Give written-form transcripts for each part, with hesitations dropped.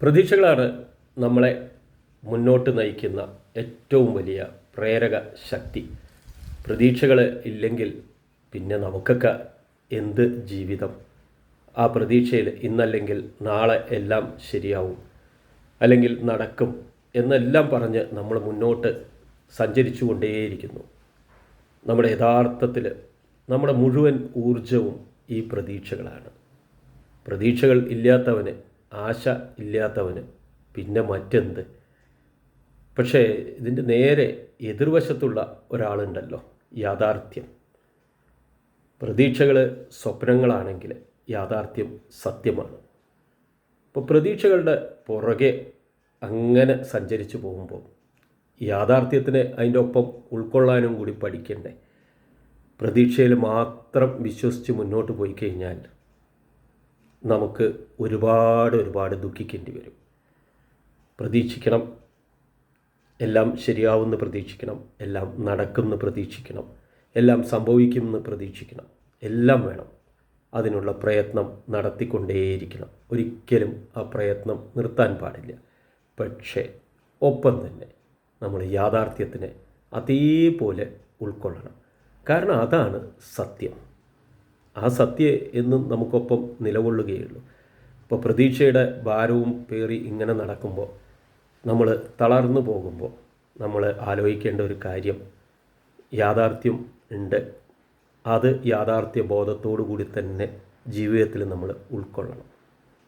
പ്രതീക്ഷകളാണ് നമ്മളെ മുന്നോട്ട് നയിക്കുന്ന ഏറ്റവും വലിയ പ്രേരക ശക്തി. പ്രതീക്ഷകൾ ഇല്ലെങ്കിൽ പിന്നെ നമുക്കൊക്കെ എന്ത് ജീവിതം? ആ പ്രതീക്ഷയിൽ ഇന്നല്ലെങ്കിൽ നാളെ എല്ലാം ശരിയാവും, അല്ലെങ്കിൽ നടക്കും എന്നെല്ലാം പറഞ്ഞ് നമ്മൾ മുന്നോട്ട് സഞ്ചരിച്ചു കൊണ്ടേയിരിക്കുന്നു. നമ്മുടെ യഥാർത്ഥത്തിൽ നമ്മുടെ മുഴുവൻ ഊർജവും ഈ പ്രതീക്ഷകളാണ്. പ്രതീക്ഷകൾ ഇല്ലാത്തവന്, ആശ ഇല്ലാത്തവന് പിന്നെ മറ്റെന്ത്? പക്ഷേ ഇതിൻ്റെ നേരെ എതിർവശത്തുള്ള ഒരാളുണ്ടല്ലോ, യാഥാർത്ഥ്യം. പ്രതീക്ഷകൾ സ്വപ്നങ്ങളാണെങ്കിൽ യാഥാർത്ഥ്യം സത്യമാണ്. ഇപ്പോൾ പ്രതീക്ഷകളുടെ പുറകെ അങ്ങനെ സഞ്ചരിച്ചു പോകുമ്പോൾ യാഥാർത്ഥ്യത്തിന് അതിൻ്റെ ഒപ്പം ഉൾക്കൊള്ളാനും കൂടി പഠിക്കണ്ടേ? പ്രതീക്ഷയിൽ മാത്രം വിശ്വസിച്ച് മുന്നോട്ട് പോയി കഴിഞ്ഞാൽ നമുക്ക് ഒരുപാട് ദുഃഖിക്കേണ്ടി വരും. പ്രതീക്ഷിക്കണം, എല്ലാം ശരിയാവുമെന്ന് പ്രതീക്ഷിക്കണം, എല്ലാം നടക്കുമെന്ന് പ്രതീക്ഷിക്കണം, എല്ലാം സംഭവിക്കുമെന്ന് പ്രതീക്ഷിക്കണം, എല്ലാം വേണം. അതിനുള്ള പ്രയത്നം നടത്തിക്കൊണ്ടേയിരിക്കണം. ഒരിക്കലും ആ പ്രയത്നം നിർത്താൻ പാടില്ല. പക്ഷേ ഒപ്പം തന്നെ നമ്മൾ യാഥാർത്ഥ്യത്തിനെ അതേപോലെ ഉൾക്കൊള്ളണം. കാരണം അതാണ് സത്യം. ആ സത്യം എന്നും നമുക്കൊപ്പം നിലകൊള്ളുകയുള്ളൂ. ഇപ്പോൾ പ്രതീക്ഷയുടെ ഭാരവും പേറി ഇങ്ങനെ നടക്കുമ്പോൾ, നമ്മൾ തളർന്നു പോകുമ്പോൾ നമ്മൾ ആലോചിക്കേണ്ട ഒരു കാര്യം, യാഥാർത്ഥ്യം ഉണ്ട്. അത് യാഥാർത്ഥ്യ ബോധത്തോടു കൂടി തന്നെ ജീവിതത്തിൽ നമ്മൾ ഉൾക്കൊള്ളണം.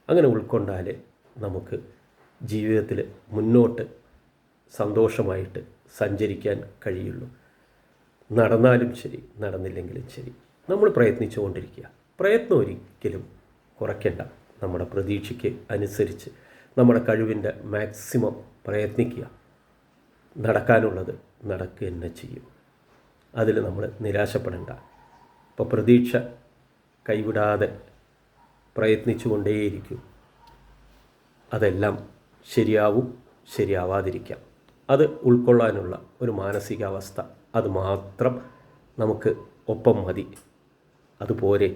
അങ്ങനെ ഉൾക്കൊണ്ടാലേ നമുക്ക് ജീവിതത്തിൽ മുന്നോട്ട് സന്തോഷമായിട്ട് സഞ്ചരിക്കാൻ കഴിയുള്ളൂ. നടന്നാലും ശരി, നടന്നില്ലെങ്കിലും ശരി, നമ്മൾ പ്രയത്നിച്ചുകൊണ്ടിരിക്കുക. പ്രയത്നം ഒരിക്കലും കുറയ്ക്കേണ്ട. നമ്മുടെ പ്രതീക്ഷയ്ക്ക് അനുസരിച്ച് നമ്മുടെ കഴിവിൻ്റെ മാക്സിമം പ്രയത്നിക്കുക. നടക്കാനുള്ളത് നടക്കുക തന്നെ ചെയ്യും. അതിൽ നമ്മൾ നിരാശപ്പെടേണ്ട. ഇപ്പോൾ പ്രതീക്ഷ കൈവിടാതെ പ്രയത്നിച്ചു കൊണ്ടേയിരിക്കും. അതെല്ലാം ശരിയാവും, ശരിയാവാതിരിക്കാം. അത് ഉൾക്കൊള്ളാനുള്ള ഒരു മാനസികാവസ്ഥ, അത് മാത്രം നമുക്ക് ഒപ്പം മതി. അതുപോലെ